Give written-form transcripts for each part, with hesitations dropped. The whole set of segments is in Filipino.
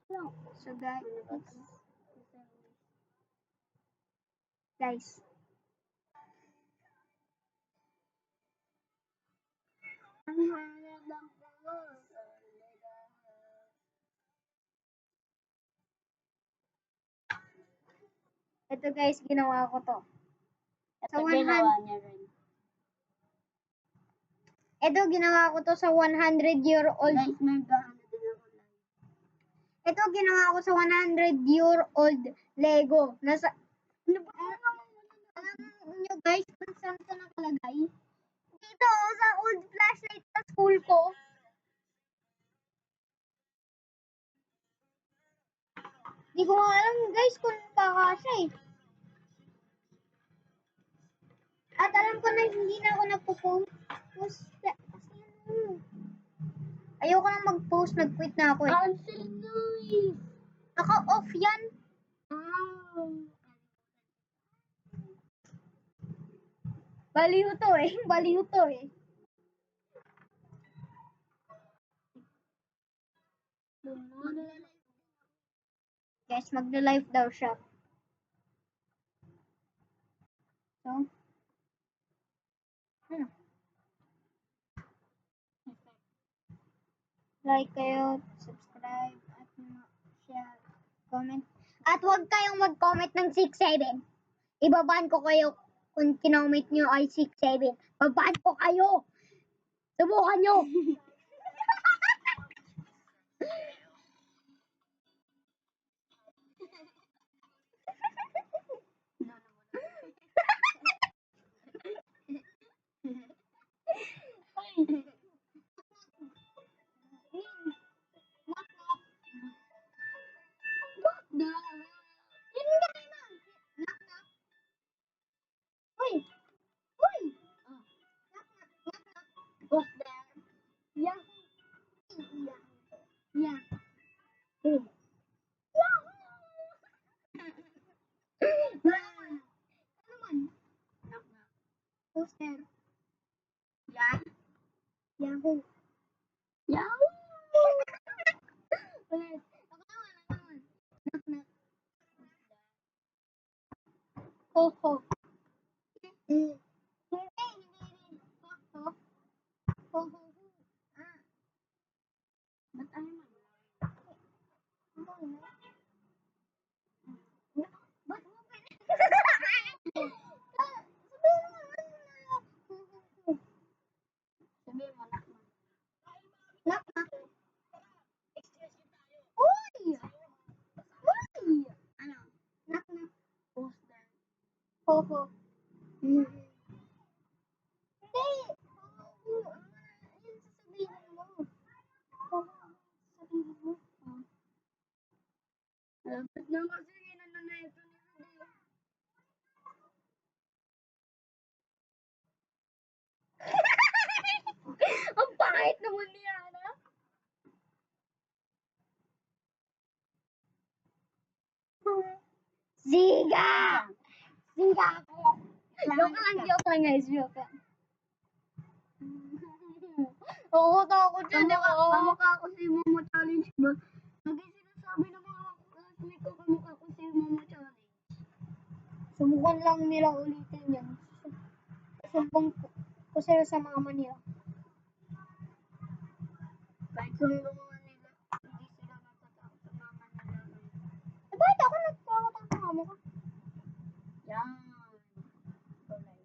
So guys. Ang hanap ng ito guys, ginawa ko to. Ito ginawa niya rin. Ito, ginawa ko to sa 100-year-old. Guys, may gaano din ako lang. Ito, ginawa ko sa 100-year-old Lego. Nasa, alam nyo guys, kung saan ito nakalagay? Dito, sa old flashlight sa school ko. Hindi ko nga alam guys kung kakasya eh. At alam ko na hindi na ako nagpo-post. Kasi ayoko na mag-post, nag-quit na ako eh. Cancel noise! Naka-off yan. Baliw to eh. Baliw to eh. Guys, magla-live daw siya. So, ano? Like kayo, subscribe, at share, comment. At huwag kayong mag-comment ng 6-7. Ibaban ko kayo kung kinomment nyo ay 6-7. Babaan ko kayo! Subukan nyo! Uy! Uy! What's there? Yeah. Yeah. Ano man? Who's there? Yan? Yahoo. Yahoo! Ulit. Ako naman. Knock, knock. Ho, ho. Hindi. Ho, ho. Ho, ho, ho. Ah. Ba't ayaw mo? Ano yun? Ba't mo Sabihin mo, knock mo. Knock, knock. Uy! Uy! Ano? Knock, knock. What's there? Ho, ho. Hindi. Ho, ho. Yun sasabihin mo. Ho, ho. Sasabihin mo. Dapat na kasi ginano na ito ni Rudy. Ang pangit naman niya, ano? Ziga! Ziga ako! Joke lang guys, joke lang. Oo, takot yun, di ba? Kamukha ko si Momo Challenge ba? Lagi sinasabi ng mga classmate ko kamukha ko si Momo Challenge. Subukan lang nila ulitin yan. Sumbong ko sila sa mama nila. Kahit sumbungan nila, hindi sila natatakot sa mama nila. Eh, bakit ako nagtakot ang mama ko? Yan. Kulay.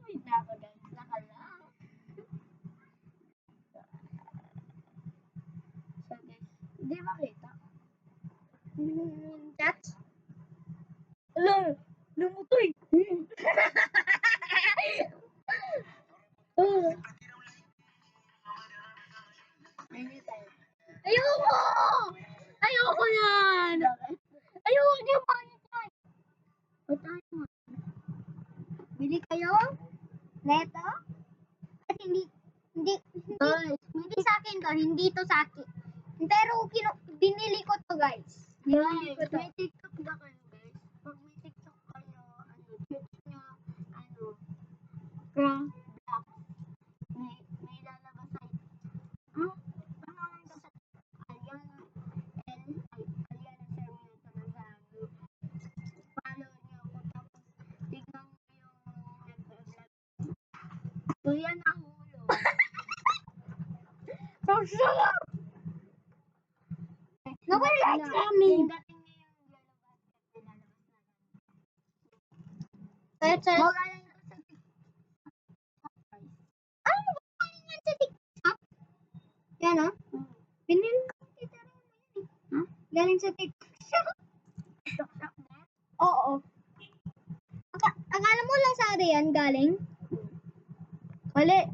Wait na ako guys, nakala. So guys, hindi makita. That's... Hello! Namutoy! Ayoko! Ayoko yan! Ayoko niyo pangit yan! Ba't ayaw mo? Bili kayo? Neto? At hindi sa akin to, hindi to sa akin. Pero binili ko to guys. Binili ko to. May TikTok ba kayo guys? Pag may TikTok kayo, search nyo, black. May lalabas sa pangalan ko sa ayan, Kuya nahulog. So, shut up! Nobody likes me! Dating niya yung yellow basket, nilalabas na lang. Kaya sa... Magaling ko sa Ano ba galing yan sa TikTok? Yan o. Pinil ko kita rin mo yan eh. Ha? Galing sa TikTok shop. TikTok shop na? Oo. Akala mo lang sa ano yan galing? Mali.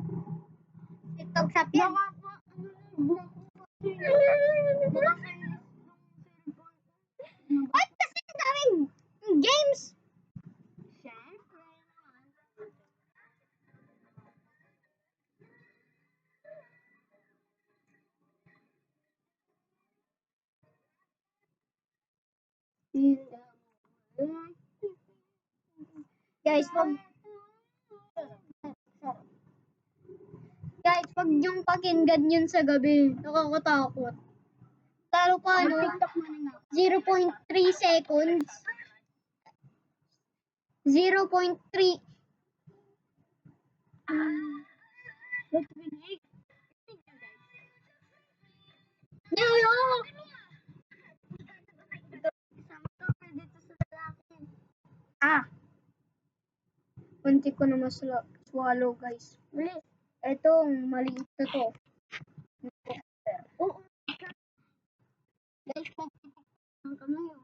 TikTok shop yan. Ba't kasi ang daming games? Siyempre. Guys, wag yung pakinggan yun sa gabi. Nakakatakot. Lalo pa ano, TikTok mo na nga. 0.3 seconds. 0.3. Let's begin. New York! Kasama to, pwede to sa lalaki. Ah! Kunti ko na swallow, guys. Bilis. Etong maliit na to. Oo. Guys, pag-tiktok ng kamay.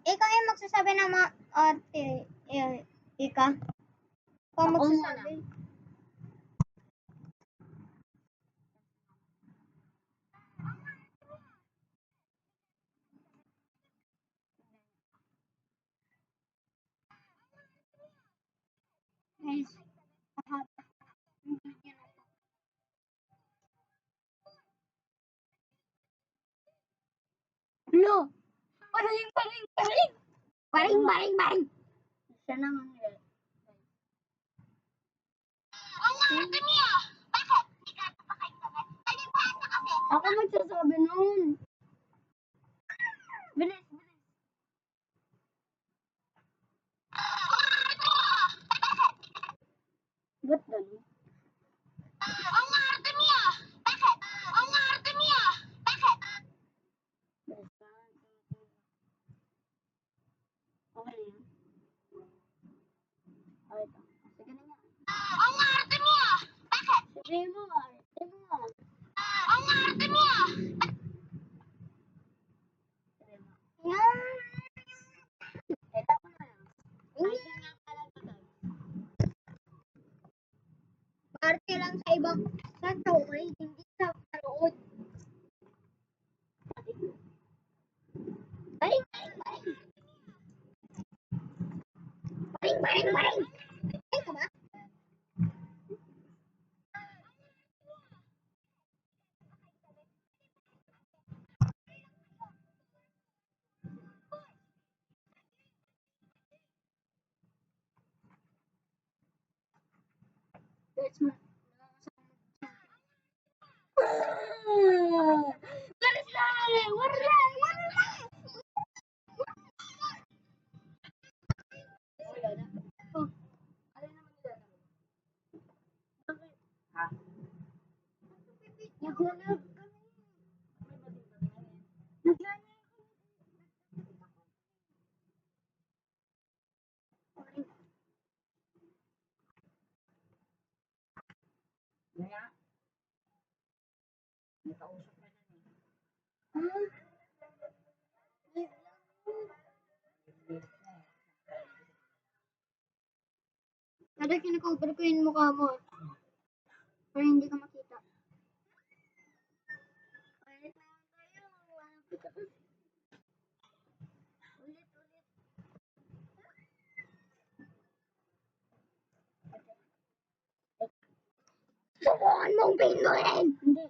Ikaw yung magsasabi ng mga ate. Ika? Ikaw Ako magsasabi. Guys, mahaba yung video na to. No! Paring! Paring! Siya naman yun. Ako magsasabi nun. Bilis. Ba't ganun? Bilis pa. Okay na yan. Okay pa. Sige na nga. Sabihin mo. Ito ko na lang. Ay, di nga pala ito, guys. Parte lang sa ibang sa showcase, hindi sa parood. Paring! Ay ka ba? Guys, wala na. Oh, alin naman nila? Bakit? Ha? Naglalag kami. Naglalag kami. Kaya, nakausap ka na niya. Kada kinakover ko yung mukha mo. Para hindi ka makita. Ulit naman tayo. Malapit ako. Ulit. Subukan mong pindutin! Hindi.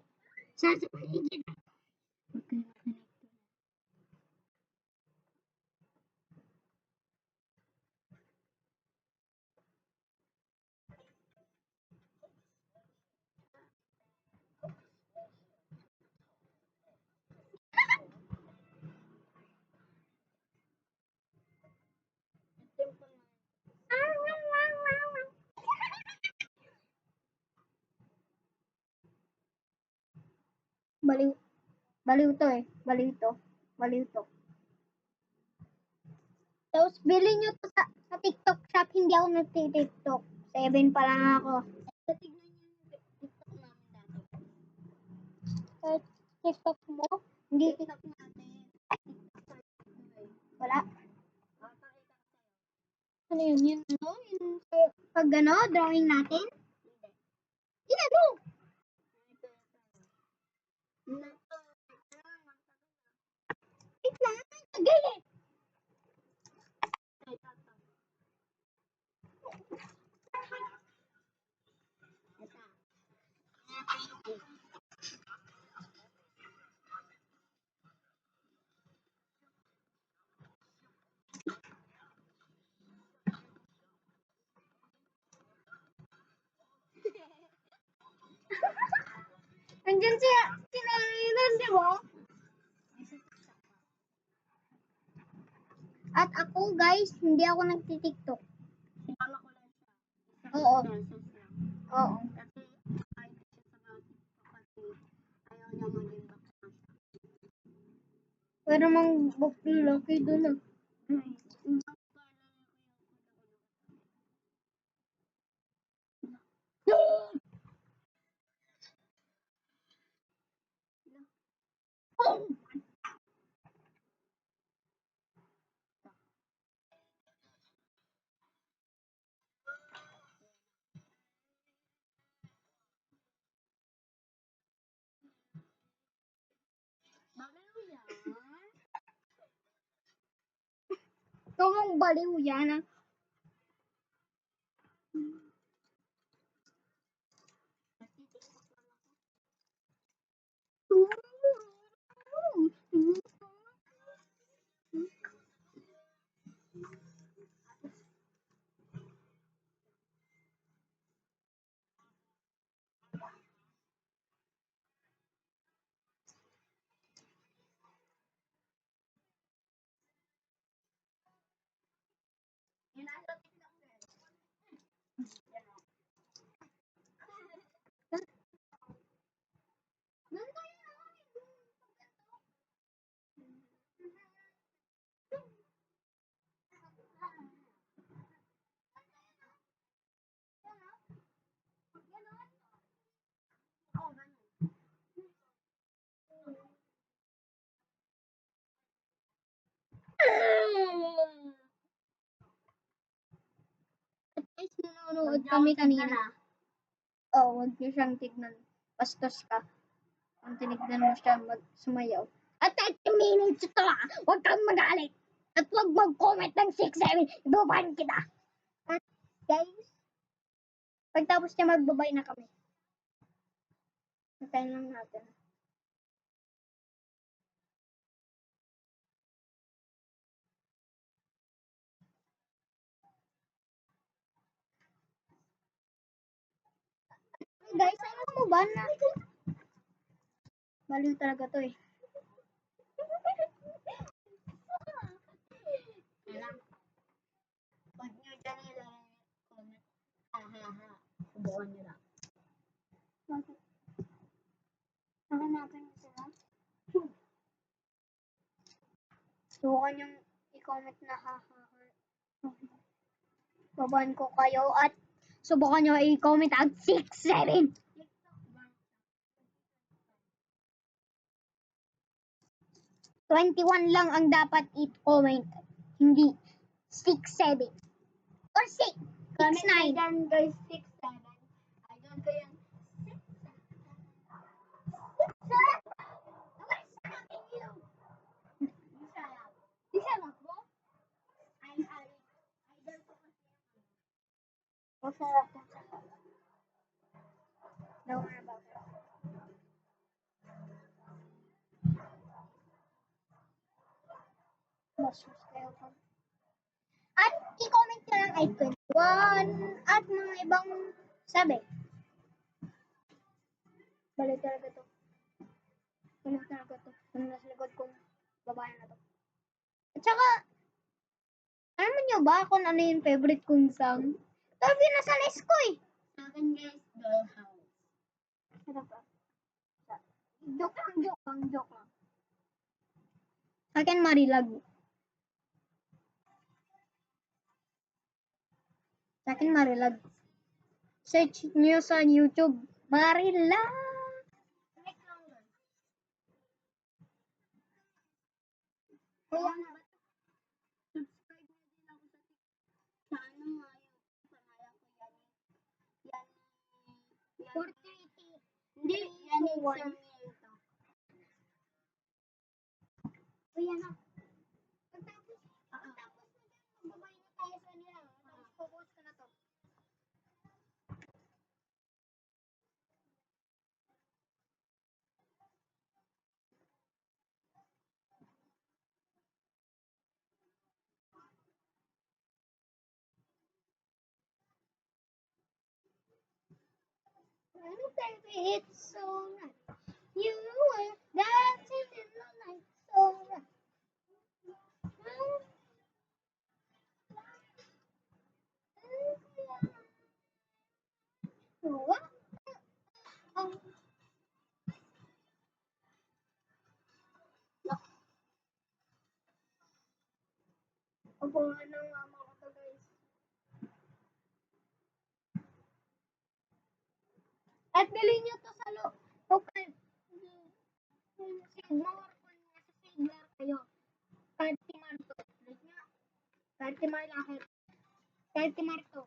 Sasabihin kita. Okay. baliw. Baliw to eh. Baliw to. Baliw to. Tapos, bilhin nyo to sa TikTok shop. Hindi ako nagti-TikTok. 7 pa lang ako. Tignan niyo yung TikTok namin dati. Sa TikTok mo? Hindi. TikTok natin. TikTok Wala. Pakita ko sa'yo. Ano yun? Yun ano? Yung pag ano, drawing natin? Hindi. Yan mo! Ito. Nato. Wait lang. Again! Nandiyan si Narinan, di ba? At ako, guys, hindi ako nagti-TikTok. Sinama ko lang siya. Oo. Pesos lang. Oo. Kasi ayaw siya sa mga TikTok kasi ayaw niya maging bakla siya. Pero mang laki doon ah. Yung bakla lang ako Baliw yan. Tumong baliw yan ah. Nagtitiktok lang ako. Yun ang sa TikTok eh. Doon tayo na. Oo, ganun. At guys, nanonood kami kanina. Oo, huwag niyo siyang tignan. Bastos ka. Kung tinignan mo siya sumayaw. At 30 minutes ito ah! Huwag kang magalit! At huwag mag-comment ng 6-7. Ibaban kita! At guys, pagtapos niya magbabay na kami. Natayin lang natin. Guys, alam mo ba na baliw talaga to eh. Kailang, pag nyo dyan ilang comment, ha ha ha, subukan nyo lang. Bakit? Nakanapin mo sila? Subukan yung i-comment na hahaha. Babaan ko kayo at subukan nyo i-comment ang 6-7. 21 lang ang dapat i-comment. Hindi 6-7. Or 6. Comment 6-9. dyan guys, 6-7. Idol ko yan. 6-7. Isa lang po? Idol ko kasi. Masarap yung sarap. Don't worry about it. Mushrooms kayo pa. At i-comment nyo lang ay 21 at mga ibang sabi. Balik talaga to. Balik talaga to. Yung nasa likod kong babae na to. At saka, alam nyo ba kung ano yung favorite kong song? Sabi na sa list ko eh. Sa akin guys, Dollhouse. Sarap ah. Joke lang, joke lang, joke lang. Sa akin, Marilag. Sa akin, Marilag. Search nyo sa YouTube. Marilag! Kaya nga, subscribe na din ako sa ano nga yung pangalan ko yan. Yan. 430. Hindi, yan yung one. Sarmiento. O yan na. Pagtapos na dyan, magbabay na tayo sa nila. Tapos focus ka na to. Ano baby, it's so nice. You were dancing in the night, so right. What? Abangan ng mama ko to, guys. At bilhin nyo to sa local Sigmar kung nasa Siglar kayo. Kahit Timar to. Like nga. Kahit Timar lahat. Kahit Timar to.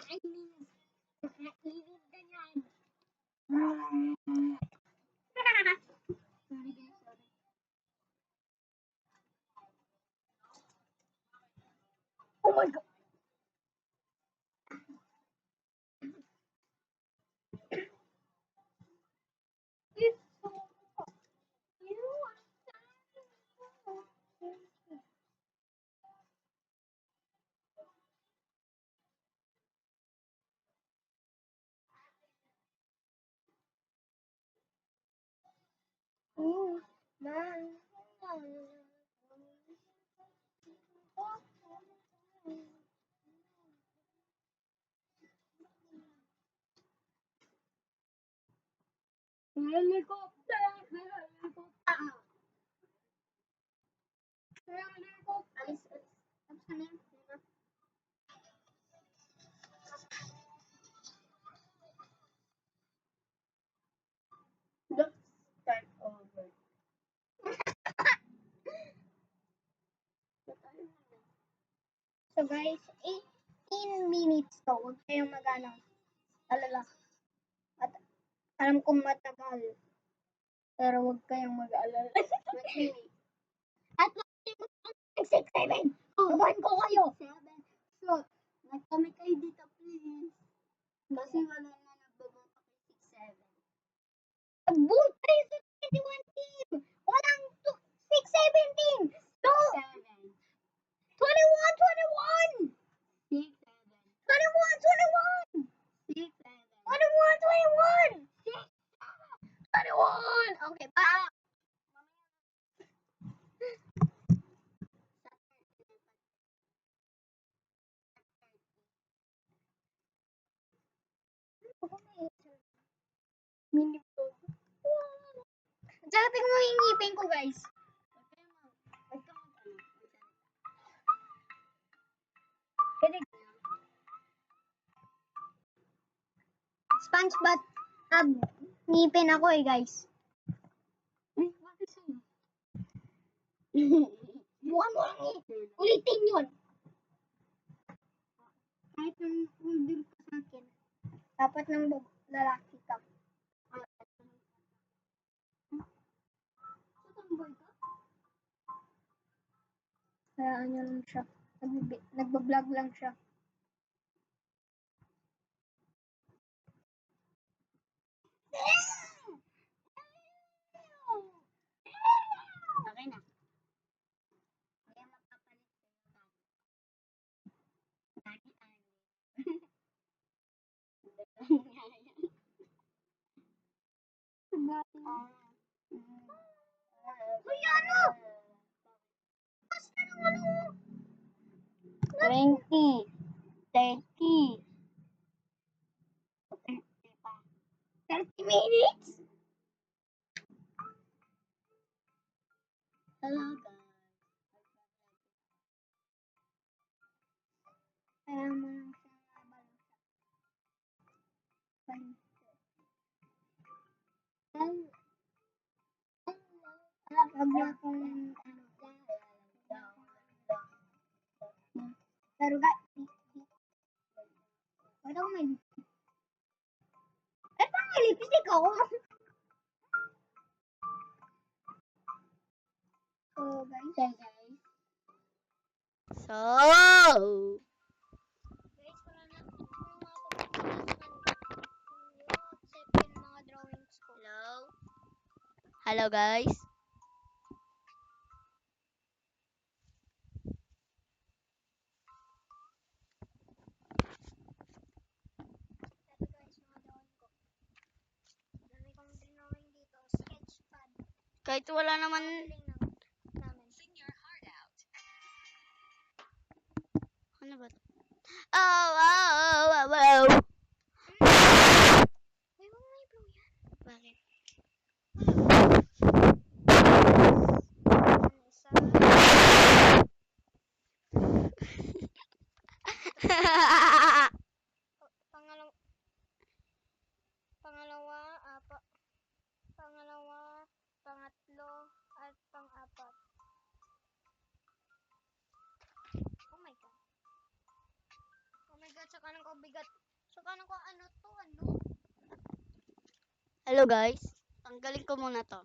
Ay, linig ganyan. Sorry guys, sorry. Oh my God. It's so hot. You are shining. Ooh, man. Helicopter, helicopter. Helicopter. Alis, alis. Tapos ka na yun. Let's start over. So guys, 18 minutes to. Huwag kayong alala. At alam kong matagal. Pero huwag kayong mag-alala. At huwag kayong mag-6, 7. Babahan ko kayo. 7. So, nag-comment kayo dito, please. Kasi wala na nagbabota kay 6-7. Nag-vote kayo sa 21 team. Walang 6, 17. So, 7. 21, 21. 6-7. 21, 21. 6-7. 21, 21. 21. Okay, pa. Mini vlog. Wow. Tsaka tingnan mo yung ngipin ko, guys. Kinig. SpongeBob ngipin ako eh, guys. Ay, bakit sa'yo? Bukan mo lang ngipin. Ulitin yun. Kahit yung order ka sa akin. Dapat ng lalaki ka. Tutumboy ka? Kaya ano lang siya. Nagbablog lang siya. Okay na. Kaya mapapalit kayo dati. Kuya, ano? Basta ng ano? 20, 30, 30 minutes? Hello guys. Kaya mo lang siya nabalo sa pansit. Huwag niyo akong pero guys, wala akong may lipstick. Eh, pang may lipstick ako? So, guys. Guys. So, Guys, wala na akong mga accept yung mga drawings ko. hello? Hello guys? Ito guys, mga drawing ko. Dami kong drawing dito. Sketchpad. Kahit wala naman, Galing namin. ano ba? Oh, oh, oh, oh, oh. Uy, wag may blow yan. Bakit? Yan, isa. Pangalawa, pangalawa, pangatlo, at pang-apat. Oh my god. Oh my god, saka nang kabigat. Saka nang ko ano to, ano? Hello guys? Tanggalin ko muna to.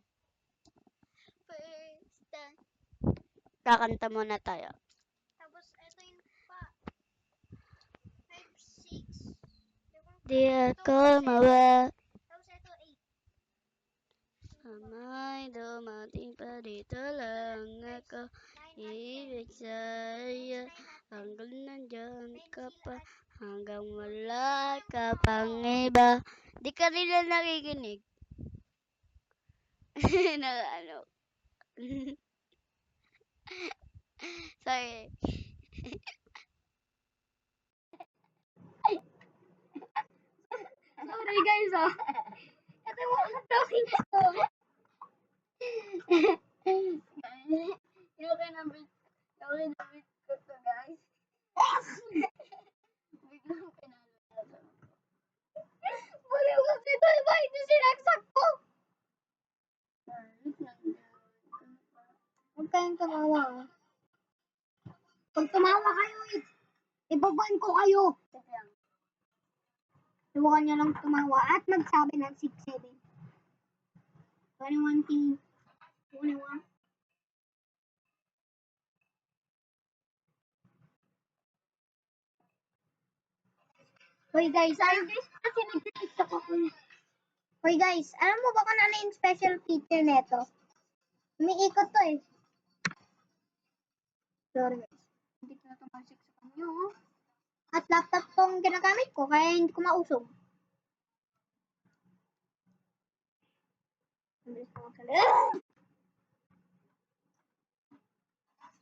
First time. Kakanta muna tayo. Tapos, ito yung pa. 5, 6. Di ako mawa. Tapos, ito 8. Amay dumating pa dito lang ako. Ibig sa'yo hanggang nandyan ka pa. Hanggang wala ka pang iba. Di ka rin na nakikinig. na ano. Sorry. Sorry guys, oh. Ito yung mga drawings ko. Yung kinabit ko to guys. Biglang pinalo. Baliw kasi ito, iba ito sinagsak ko. Huwag kayong tumawa, oh. Pag tumawa kayo, ibaban ko kayo. Huwag nyo lang tumawa at magsabi ng 6, 7. 21 T. 21. Hoy guys, Kasi nag-tiktok ako. Hoy guys, alam mo ba kung ano yung special feature neto? Umiikot to eh. Sorry guys. Hindi ko na tumasik sa kanya. Oh. At laptop tong ginagamit ko, kaya hindi ko mausog.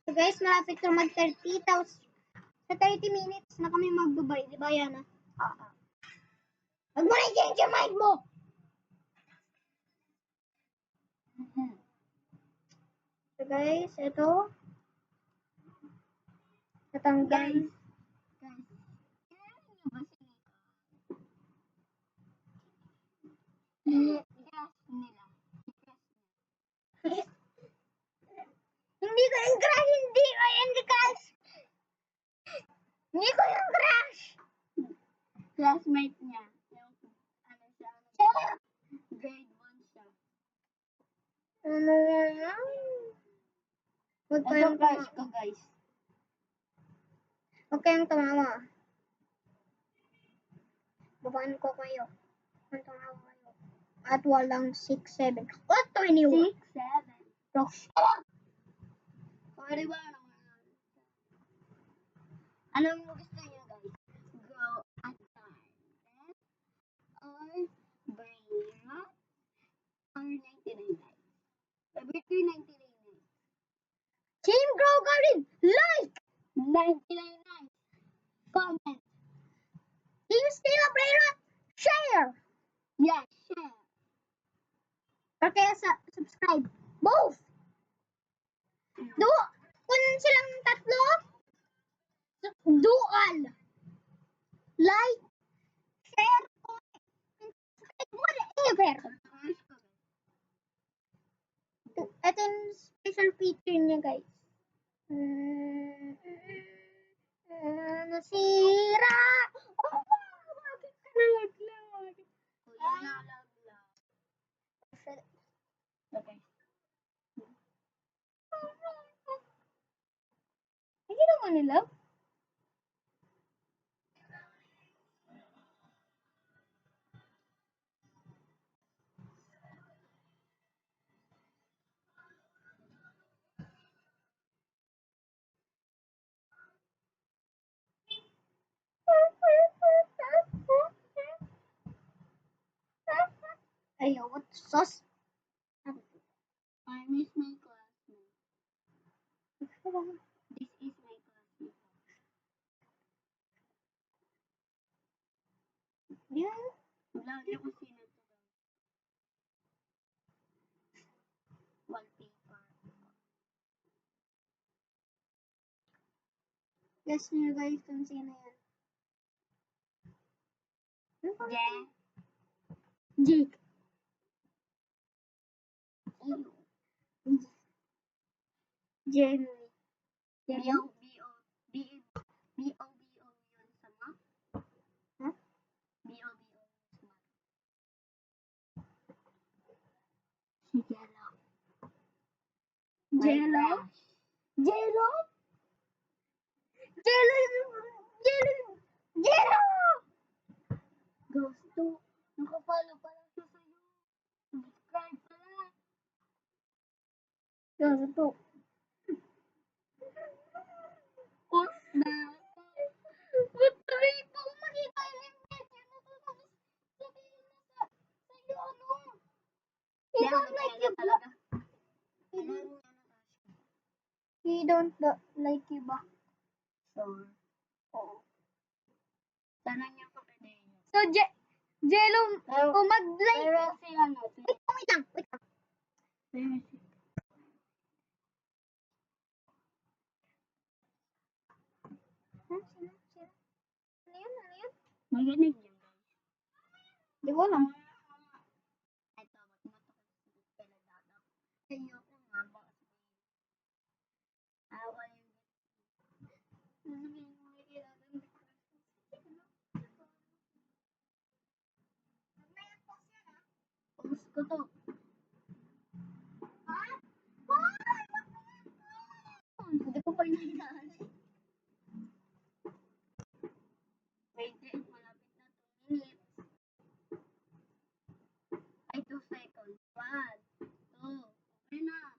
So guys, malapit to mag 30,000. Sa 30 minutes na kami mag-Dubai, di ba yan ah? Huwag mo na i-change yung mic mo! So guys, ito. Natanggal. Guys. Kailan nyo ba i-crush nila? Hindi ko yung crush! Hindi ko yung crush! Hindi ko yung crush! Classmate niya. Yung, ano siya, grade 1 siya. Ano yan? Huwag Ito kayong crush ko guys. Huwag kayong tumawa. Babaan ko kayo. Huwag tumawa kayo. At walang 6, 7. What 21? 6, 7. Crush. Sorry ba naman? Anong gusto niyo guys? Grow at time. Or brain rot? Or 99 nights? Birthday 99 nights. Team Grow Garden, like! 99 nights. Comment. Team Steel Playrot, share! Yeah, share. Or kaya subscribe. Both! Kung silang tatlo, dual. Like, share, comment, whatever. Ito yung special feature niya, guys. Nasira! Oh, bakit ka nalaglag? Kuya nalaglag. Okay. Hindi naman nila. Ayaw, what sauce? I miss my classmate. This is my classmate. Yeah. Wala niya kung sino to. Wallpaper. Guess nyo guys kung sino yan. Yeah. Jake. Jeremy. B-O-B-O yun sa map. Huh? B-O-B-O sa map. Si Jello. Jello? Jello? Jello! Jello! Jello! Gusto. Nakapalo pala siya sa'yo. Subscribe pala. Gusto. Post na. Ba't tayo po makita yung video na to? Tapos sabihin na sa'yo ano? He don't like you back. He don't like you back. Sure. Oo. Sana niya pa pwede yun. So, Jello, kung mag-like. Pero si ano, Wait lang. Sino? Ano yun? Magaling yun, guys. Di ko alam. Ito, matumatok pala dadap. Ayoko nga, baka sabihin. Ayaw yung Sasabihin mo may kailangan na post ko to. Hindi ko pa inailangan. Wait, malapit na 2 minutes. Ay, 2 seconds. 1, 2. Okay na.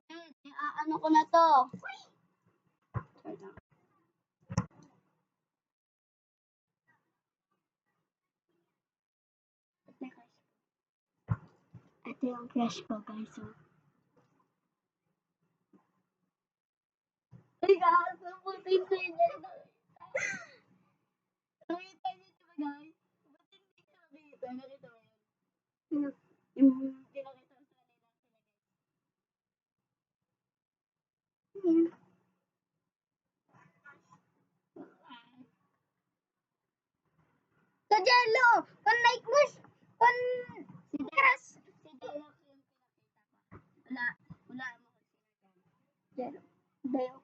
Wait, ano ko na to. Sorry lang. Ito yung crush ko, guys. Oh. Ay, gaso po ito yun. Nakita niyo ba, guys? Ba't hindi ko nakita? Nakita mo yun? Yung pinakita ko sa kanila sila, guys. So, Jello, kung like mo, kung crush. Si Dayok yung pinakita ko. Wala mo kung sino dyan. Jello. Dayo.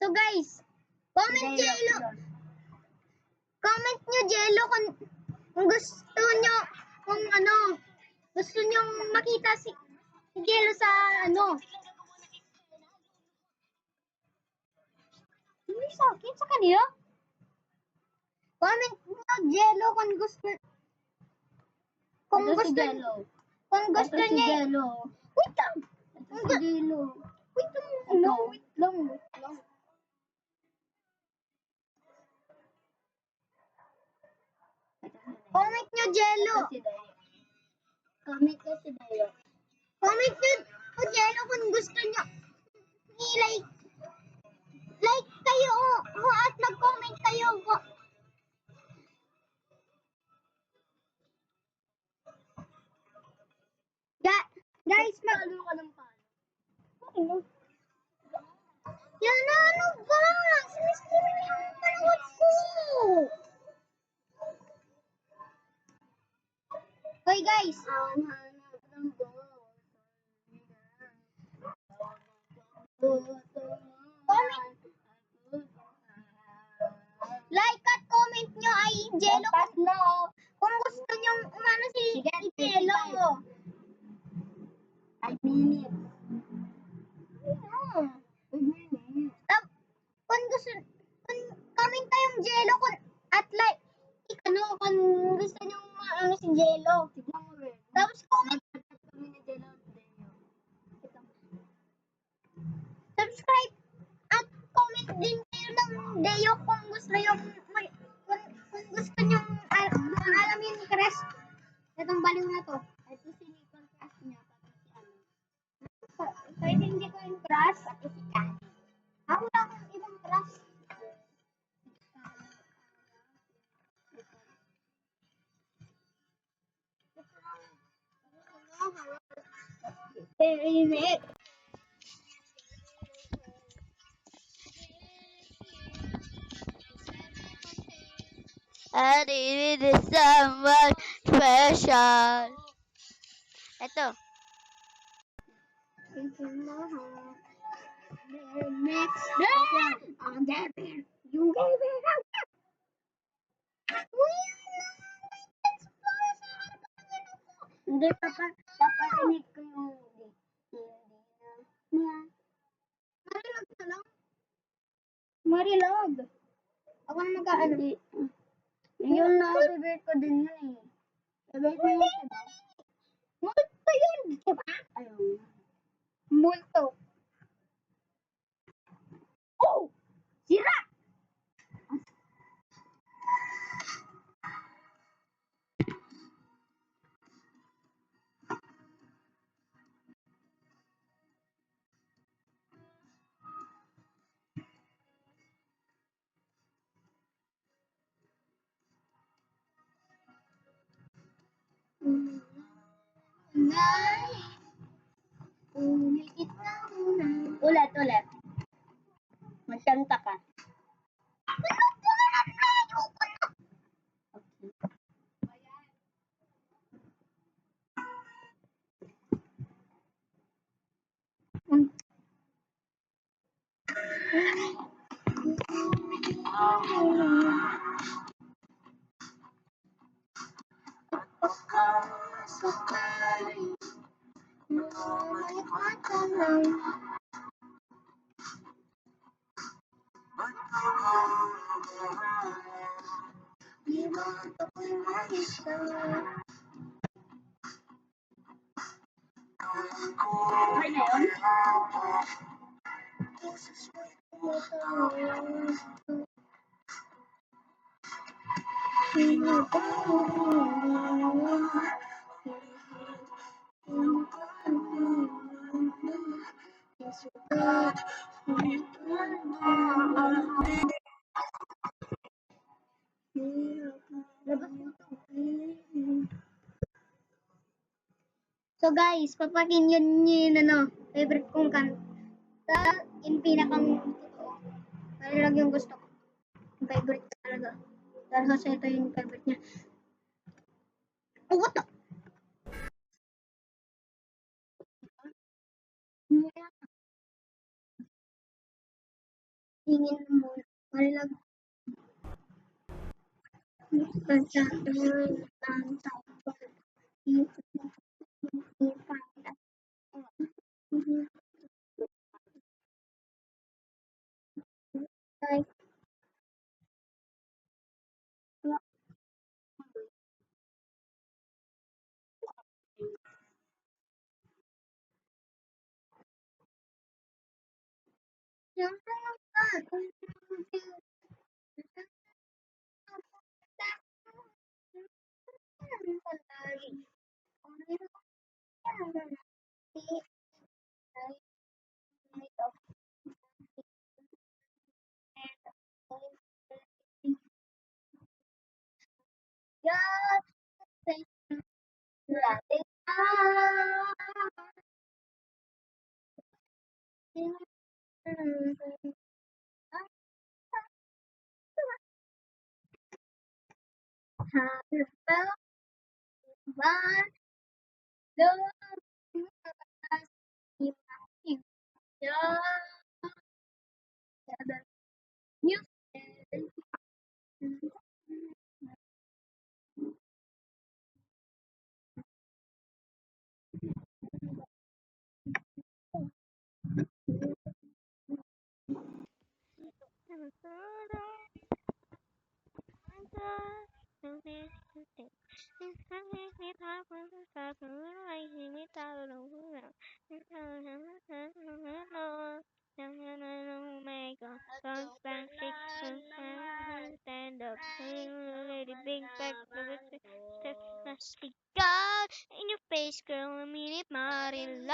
So guys, comment Jello. Comment nyo Jello kung gusto nyo, kung ano, gusto nyo makita si Jello sa ano. Hindi sa akin, sa kanila. Comment nyo Jello kung gusto, kung Ito si gusto, Jello. kung gusto Ito si niya. Jello. Wait lang. Ito si Jello. Wait lang. Wait lang. Comment nyo Jello. Ito si Dayok. Comment ko si Dayok. Comment nyo Jello kung gusto nyo i-like. Like kayo at mag-comment kayo. palo ka ng palo. Ano? Yan na, ano ba? Siniskip niyo yung panood ko. Hoy guys, Ang hanap ng boss. like at comment nyo ay Jello Pass na oh. kung gusto nyo umano si Jello. 5 minutes. Ano? 5 minutes. Kung gusto, kung comment kayong Jello at like, ano, kung gusto nyo ano si Jello. Tignan mo rin. Tapos comment, Kami ni Jello today. subscribe at comment din kayo ng Deo kung gusto yung kung gusto nyo alam yung crush itong baliw na to. Ito si Nicole crush niya. Pati si Kahit hindi ko yung crush, Pati si Kanye. ako wala akong ibang crush. Perinet. I needed someone special. Ito. Next. Ang Devin. Yung Devin. Hindi, paparinig ko yung Marilog na lang. Marilog. Ako na mag-ano. Yung na-favorite ko din yun eh. Favorite mo yun, diba? Multo yun, diba? Ayun. Multo. Oh! Sira! Nay, umikit na muna. Ulit. Magkanta ka. Okay na yun? So guys, papakinggan nyo yun favorite kong kanta. Yung pinakang totoo. Marilog yung gusto ko. Yung favorite ko talaga. Dahil kasi ito yung favorite niya. Oh, what the? Tingin mo. Marilog. Stand up, lady, big back, speak out in your face, girl, a minute, Marilla.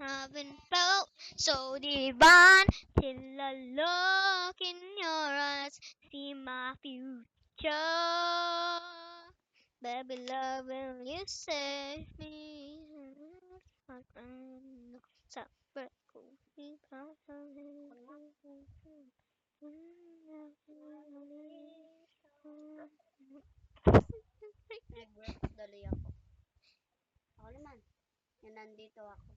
Haven't felt so divine till I look in your eyes, see my future. Baby love, will you save me? Separate nag-work dali ako. Ako naman, yung nandito ako.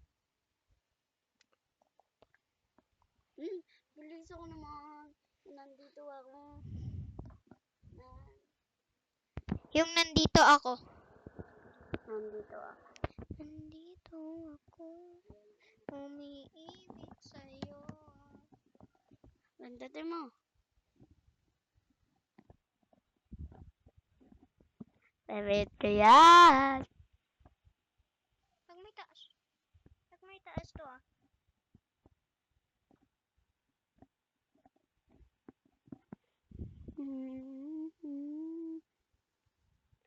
Bilis ako naman. Yung nandito ako. Yung nandito ako. Nandito ako. Nandito ako. Umiibig sa'yo. Bandatin mo. Favorite ko yan. Pag may taas. Pag may taas to ah.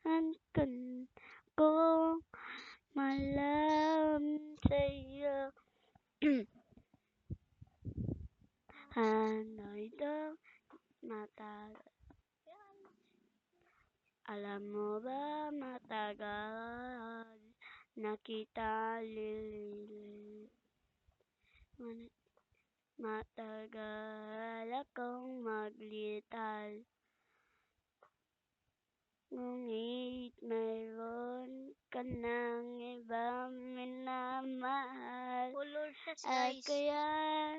Hanggang ko malam sa'yo. Hanay daw matagal. Alam mo ba matagal na kita lilili. Matagal akong maglital. Ngunit mayroon ka ng ibang minamahal. At kaya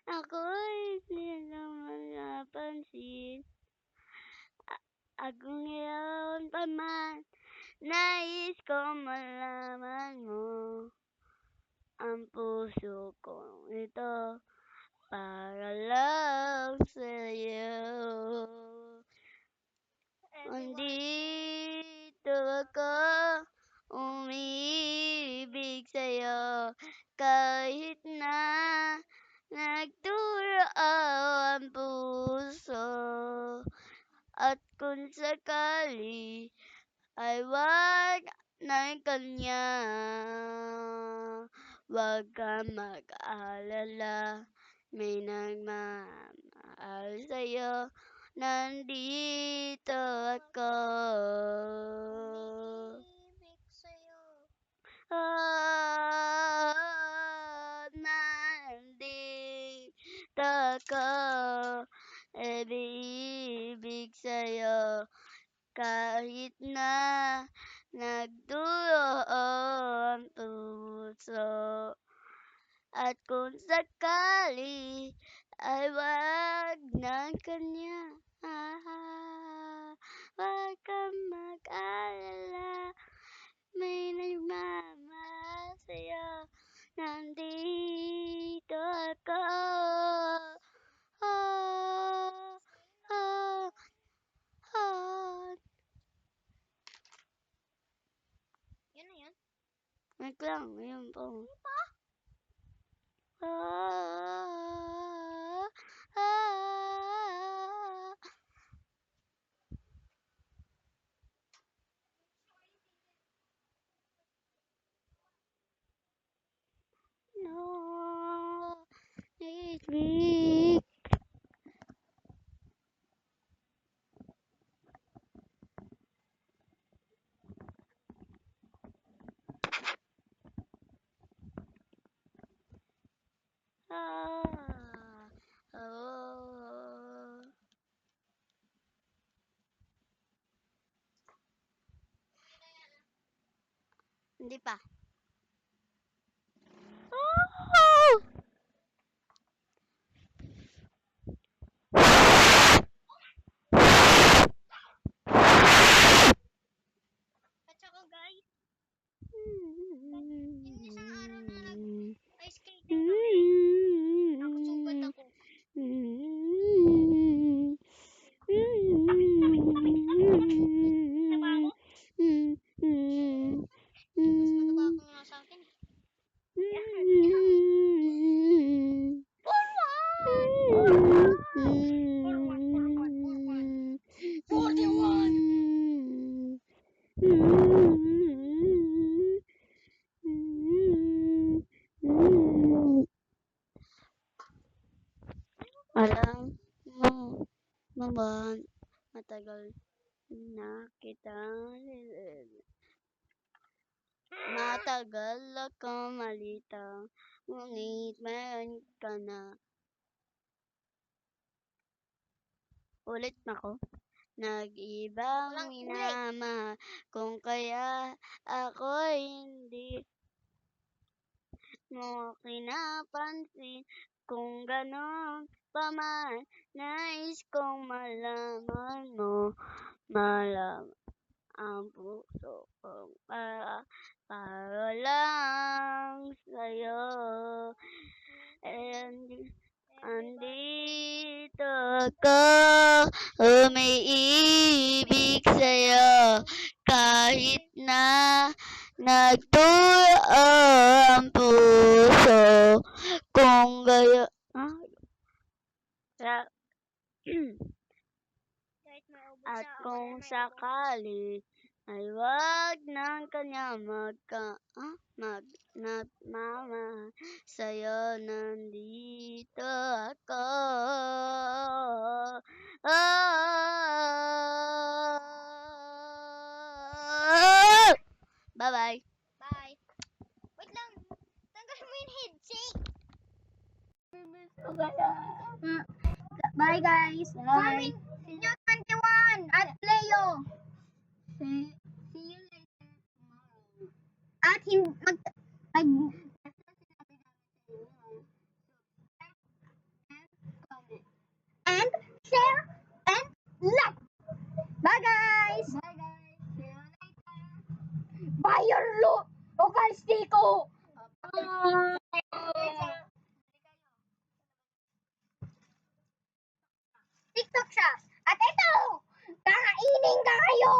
ako'y hindi naman napansin. Ako ngayon pa man, nais ko malaman mo. Ang puso ko ito para lang sa'yo. Nandito ako, umiibig sa'yo. Kahit na nagturo ang puso. At kung sakali ay wag ng kanya, wag ka mag-alala, may nagmamahal sa'yo, nandito ako. Nandito ako, ibig sa'yo. Kahit na nagduro ang puso. At kung sakali ay wag ng kanya. Wag kang mag-alala, may nagmamahal sa'yo. Nandito ako. Oh, oh, oh. Yun na yun? Wait lang, yun po. Ano pa? No, it me. Hindi pa. At saka guys, yung isang araw na nag-ice skating kami, nakasugat ako. Diba ako? Mas mataba ako nga sa akin. Alam mo naman, matagal na kitang matagal ako malitaw, ngunit meron ka na. Ulit ako. Nag-ibang Walang uli. minamahal, kung kaya ako hindi mo pinapansin. Kung ganon pa man, nais kong malaman mo, malaman ang puso kong para lang sa'yo. Andito ako, umiibig sa'yo, kahit na nagturo ang puso. Kung gayon, at kung sakali ay wag ng kanya nagmamahal sa'yo, nandito ako. Bye-bye. Bye. Wait lang. Tanggal mo yung headset. Bye guys. Bye. Sinyo 21 at Leo. See you later tomorrow. At Comment. and share and like. Bye guys. Bye guys. See you later. Bye your local stiko. TikTok siya. At ito, kakainin ka kayo.